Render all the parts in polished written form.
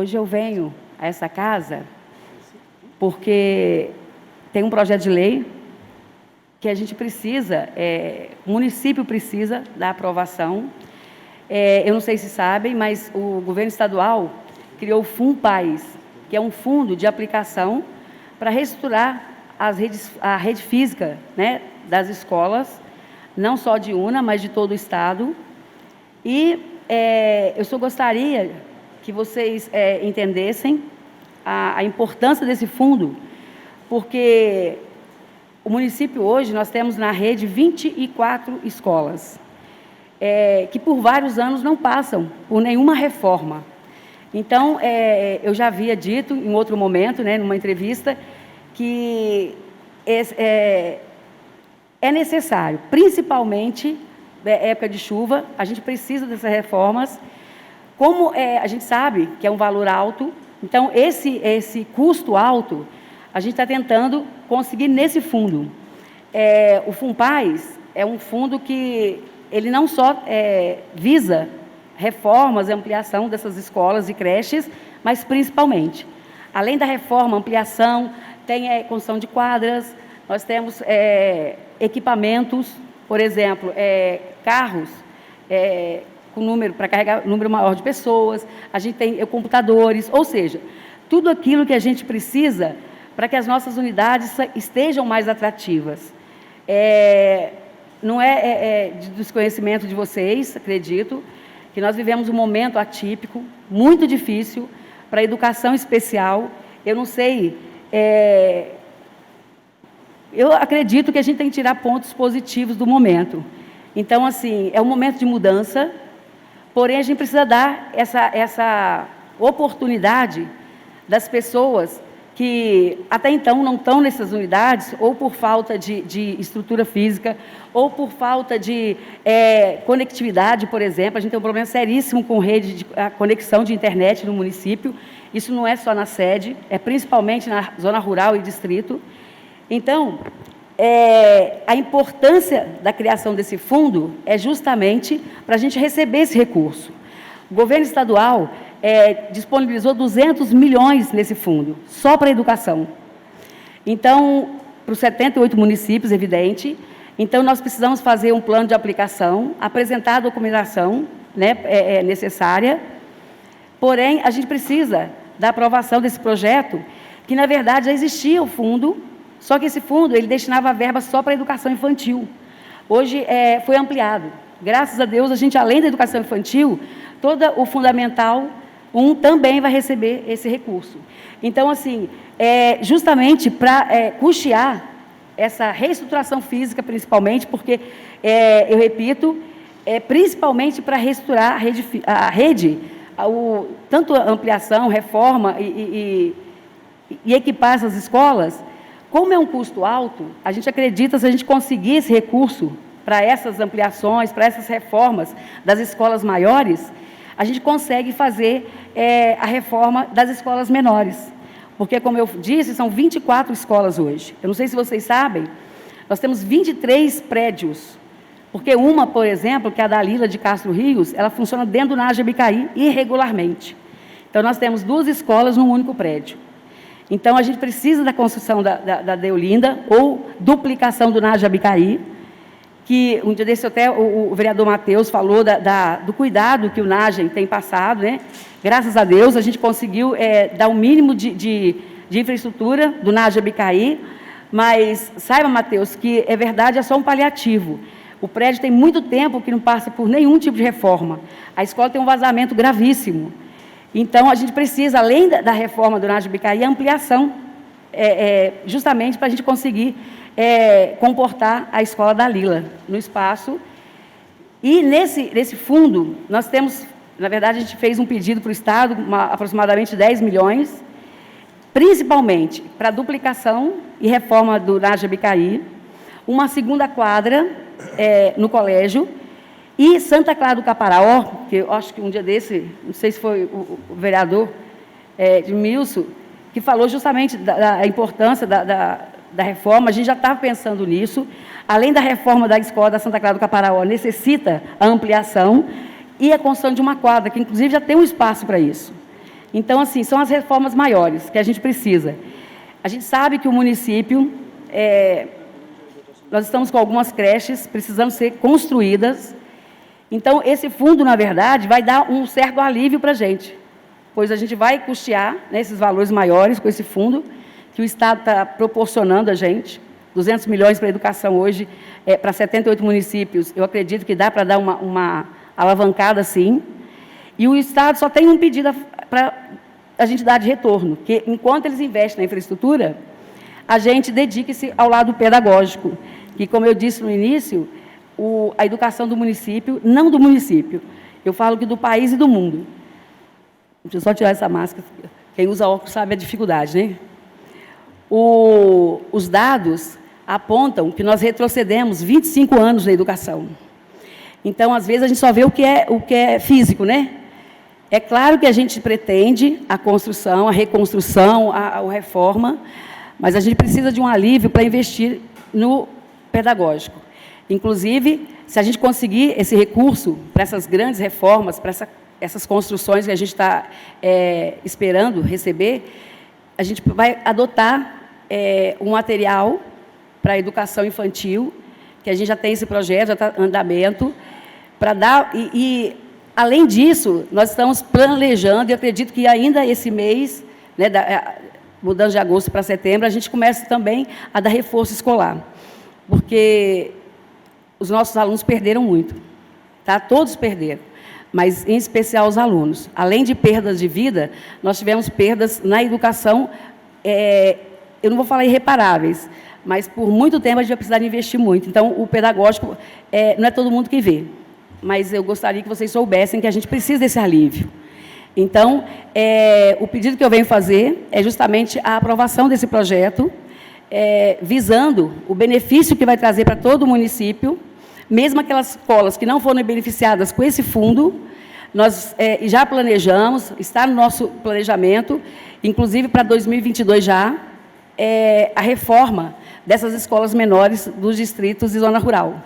Hoje eu venho a essa casa porque tem um projeto de lei que a gente precisa, o município precisa da aprovação. Eu não sei se sabem, mas o governo estadual criou o FUNPAES, que é um fundo de aplicação para reestruturar a rede física, né, das escolas, não só de Una, mas de todo o estado. E eu só gostaria que vocês entendessem a importância desse fundo, porque o município hoje, nós temos na rede 24 escolas, que por vários anos não passam por nenhuma reforma. Então, eu já havia dito em outro momento, né, numa entrevista, que é necessário, principalmente na época de chuva, a gente precisa dessas reformas. Como a gente sabe que é um valor alto, então esse custo alto, a gente está tentando conseguir nesse fundo. O FUNPAES é um fundo que ele não só visa reformas e ampliação dessas escolas e creches, mas principalmente, além da reforma, ampliação, tem construção de quadras, nós temos equipamentos, por exemplo, carros com número para carregar número maior de pessoas, a gente tem computadores, ou seja, tudo aquilo que a gente precisa para que as nossas unidades estejam mais atrativas. Não é de desconhecimento de vocês, acredito, que nós vivemos um momento atípico, muito difícil para a educação especial. Eu não sei, eu acredito que a gente tem que tirar pontos positivos do momento. Então, assim, é um momento de mudança, porém a gente precisa dar essa oportunidade das pessoas que até então não estão nessas unidades, ou por falta de estrutura física, ou por falta de conectividade, por exemplo. A gente tem um problema seríssimo com a conexão de internet no município. Isso não é só na sede, é principalmente na zona rural e distrito. Então, a importância da criação desse fundo é justamente para a gente receber esse recurso. O governo estadual disponibilizou 200 milhões nesse fundo, só para a educação. Então, para os 78 municípios, evidente. Então, nós precisamos fazer um plano de aplicação, apresentar a documentação, né, necessária. Porém, a gente precisa da aprovação desse projeto, que, na verdade, já existia o fundo, só que esse fundo ele destinava a verba só para a educação infantil. Hoje foi ampliado. Graças a Deus, a gente, além da educação infantil, todo o Fundamental 1 também vai receber esse recurso. Então, assim, justamente para custear essa reestruturação física, principalmente, porque, eu repito, principalmente para reestruturar a rede, tanto a ampliação, reforma e equipar essas escolas. Como é um custo alto, a gente acredita, se a gente conseguir esse recurso para essas ampliações, para essas reformas das escolas maiores, a gente consegue fazer a reforma das escolas menores. Porque, como eu disse, são 24 escolas hoje. Eu não sei se vocês sabem, nós temos 23 prédios. Porque uma, por exemplo, que é a da Lila de Castro Rios, ela funciona dentro do NAJA Abicaí irregularmente. Então, nós temos 2 escolas num único prédio. Então, a gente precisa da construção da Deolinda, ou duplicação do NAJA Abicaí, que um dia desse até o vereador Matheus falou do cuidado que o NAJA tem passado, né? Graças a Deus, a gente conseguiu dar o mínimo de infraestrutura do NAJA Abicaí, mas saiba, Matheus, que é verdade, é só um paliativo. O prédio tem muito tempo que não passa por nenhum tipo de reforma. A escola tem um vazamento gravíssimo. Então, a gente precisa, além da reforma do NAJA Abicaí, a ampliação, justamente para a gente conseguir comportar a escola da Lila no espaço. E nesse fundo, nós temos, na verdade, a gente fez um pedido para o Estado, aproximadamente 10 milhões, principalmente para duplicação e reforma do NAJA Abicaí, uma segunda quadra no colégio, e Santa Clara do Caparaó, que eu acho que um dia desse, não sei se foi o vereador Edmilson, que falou justamente da importância da reforma. A gente já estava pensando nisso. Além da reforma da escola da Santa Clara do Caparaó, necessita a ampliação e a construção de uma quadra, que inclusive já tem um espaço para isso. Então, assim, são as reformas maiores que a gente precisa. A gente sabe que o município, nós estamos com algumas creches precisando ser construídas. Então, esse fundo, na verdade, vai dar um certo alívio para a gente, pois a gente vai custear, né, esses valores maiores com esse fundo que o Estado está proporcionando a gente. 200 milhões para a educação hoje, para 78 municípios, eu acredito que dá para dar uma alavancada, sim. E o Estado só tem um pedido para a gente dar de retorno, que enquanto eles investem na infraestrutura, a gente dedique-se ao lado pedagógico, que, como eu disse no início, a educação do município, não do município, eu falo que do país e do mundo. Deixa eu só tirar essa máscara, quem usa óculos sabe a dificuldade, né? Os dados apontam que nós retrocedemos 25 anos na educação. Então, às vezes, a gente só vê o que é físico, né? É claro que a gente pretende a construção, a reconstrução, a reforma, mas a gente precisa de um alívio para investir no pedagógico. Inclusive, se a gente conseguir esse recurso para essas grandes reformas, para essas construções que a gente está esperando receber, a gente vai adotar um material para a educação infantil, que a gente já tem esse projeto, já está em andamento, para dar... além disso, nós estamos planejando, e acredito que ainda esse mês, né, mudando de agosto para setembro, a gente começa também a dar reforço escolar, porque os nossos alunos perderam muito, tá? Todos perderam, mas em especial os alunos. Além de perdas de vida, nós tivemos perdas na educação, eu não vou falar irreparáveis, mas por muito tempo a gente vai precisar de investir muito. Então, o pedagógico, não é todo mundo que vê, mas eu gostaria que vocês soubessem que a gente precisa desse alívio. Então, o pedido que eu venho fazer é justamente a aprovação desse projeto, visando o benefício que vai trazer para todo o município, mesmo aquelas escolas que não foram beneficiadas com esse fundo, nós já planejamos, está no nosso planejamento, inclusive para 2022 já, a reforma dessas escolas menores dos distritos de zona rural.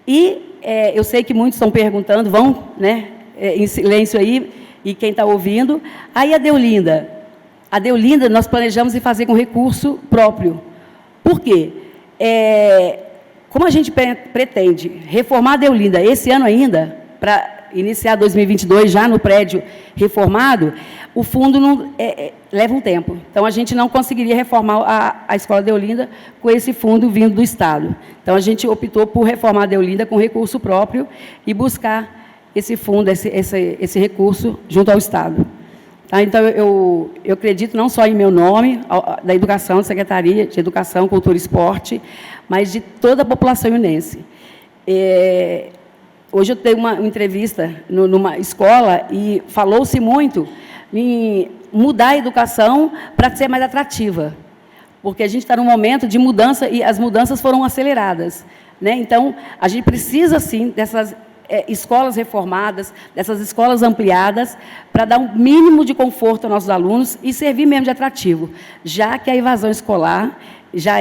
E eu sei que muitos estão perguntando, vão, né, em silêncio aí, e quem está ouvindo, aí a Deolinda. A Deolinda nós planejamos em fazer com recurso próprio. Por quê? Como a gente pretende reformar a Deolinda esse ano ainda, para iniciar 2022 já no prédio reformado, o fundo não, leva um tempo. Então, a gente não conseguiria reformar a Escola Deolinda com esse fundo vindo do Estado. Então, a gente optou por reformar a Deolinda com recurso próprio e buscar esse fundo, esse recurso junto ao Estado. Tá? Então, eu acredito não só em meu nome, da Educação, da Secretaria de Educação, Cultura e Esporte, mas de toda a população unense. Hoje eu dei uma entrevista numa escola e falou-se muito em mudar a educação para ser mais atrativa, porque a gente está num momento de mudança e as mudanças foram aceleradas, né? Então, a gente precisa, sim, dessas escolas reformadas, dessas escolas ampliadas, para dar um mínimo de conforto aos nossos alunos e servir mesmo de atrativo, já que a evasão escolar já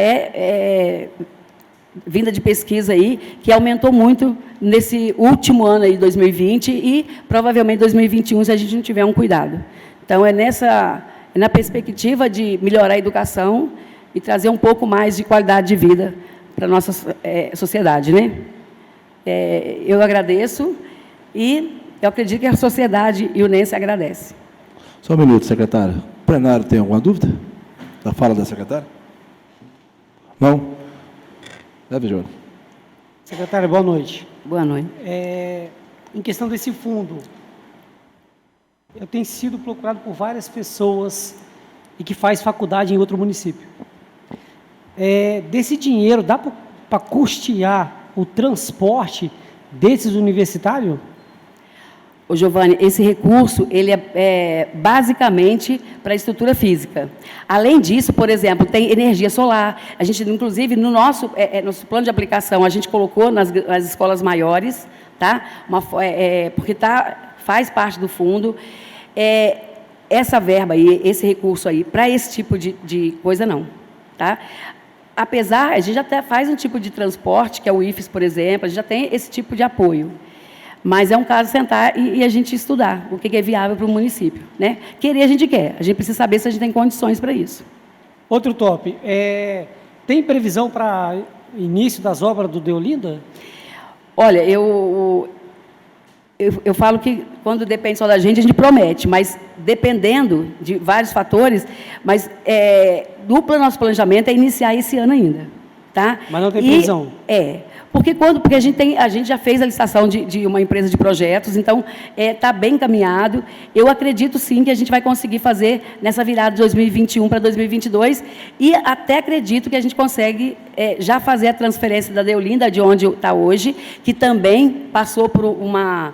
vinda de pesquisa aí, que aumentou muito nesse último ano aí, 2020, e provavelmente 2021, se a gente não tiver um cuidado. Então, na perspectiva de melhorar a educação e trazer um pouco mais de qualidade de vida para a nossa sociedade, né? Eu agradeço e eu acredito que a sociedade ionense agradece. Só um minuto, secretária. O plenário tem alguma dúvida da fala da secretária? Não? Deve, João. Secretária, boa noite. Boa noite. Em questão desse fundo, eu tenho sido procurado por várias pessoas e que faz faculdade em outro município. Desse dinheiro, dá para custear o transporte desses universitários? Ô, Giovanni, esse recurso, ele é basicamente para a estrutura física. Além disso, por exemplo, tem energia solar. A gente, inclusive, no nosso plano de aplicação, a gente colocou nas escolas maiores, tá? Porque faz parte do fundo. Essa verba aí, esse recurso aí, para esse tipo de coisa, não. Tá? Apesar, a gente até faz um tipo de transporte, que é o IFES, por exemplo, a gente já tem esse tipo de apoio. Mas é um caso sentar e a gente estudar o que é viável para o município, né? Querer a gente quer, a gente precisa saber se a gente tem condições para isso. Outro top. Tem previsão para início das obras do Deolinda? Olha, eu falo que quando depende só da gente promete, mas dependendo de vários fatores, mas nosso planejamento é iniciar esse ano ainda, tá? Mas não tem previsão? Porque a gente já fez a licitação de uma empresa de projetos, então está bem encaminhado. Eu acredito sim que a gente vai conseguir fazer nessa virada de 2021 para 2022 e até acredito que a gente consegue já fazer a transferência da Deolinda, de onde está hoje, que também passou por uma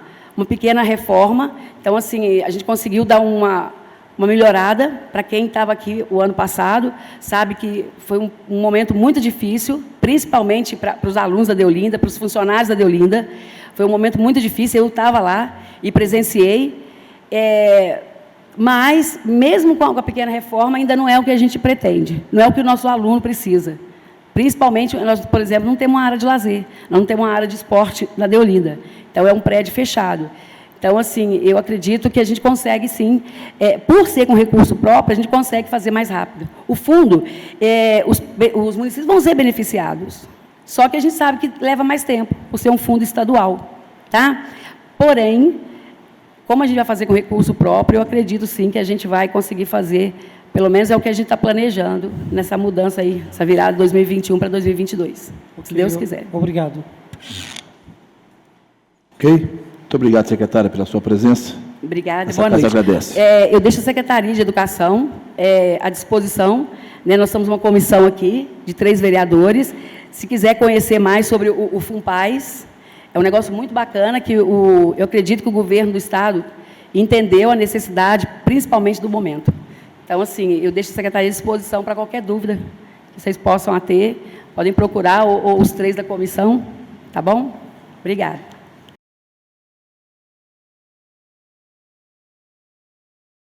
pequena reforma. Então, assim, a gente conseguiu dar uma melhorada. Para quem estava aqui o ano passado, sabe que foi um momento muito difícil, principalmente para os alunos da Deolinda, para os funcionários da Deolinda. Foi um momento muito difícil, eu estava lá e presenciei. Mas, mesmo com a pequena reforma, ainda não é o que a gente pretende, não é o que o nosso aluno precisa. Principalmente, nós, por exemplo, não temos uma área de lazer, não temos uma área de esporte na Deolinda. Então, é um prédio fechado. Então, assim, eu acredito que a gente consegue, sim, por ser com recurso próprio, a gente consegue fazer mais rápido. O fundo, os municípios vão ser beneficiados, só que a gente sabe que leva mais tempo, por ser um fundo estadual, tá? Porém, como a gente vai fazer com recurso próprio, eu acredito, sim, que a gente vai conseguir fazer, pelo menos é o que a gente está planejando, nessa mudança aí, essa virada de 2021 para 2022, se Deus quiser. Obrigado. Ok? Muito obrigado, secretária, pela sua presença. Obrigada, boa noite. Agradece. Eu deixo a Secretaria de Educação à disposição, né? Nós somos uma comissão aqui, de 3 vereadores. Se quiser conhecer mais sobre o FUNPAES, é um negócio muito bacana, que eu acredito que o governo do Estado entendeu a necessidade, principalmente do momento. Então, assim, eu deixo a Secretaria à disposição para qualquer dúvida que vocês possam ter. Podem procurar, ou os 3 da comissão, tá bom? Obrigada.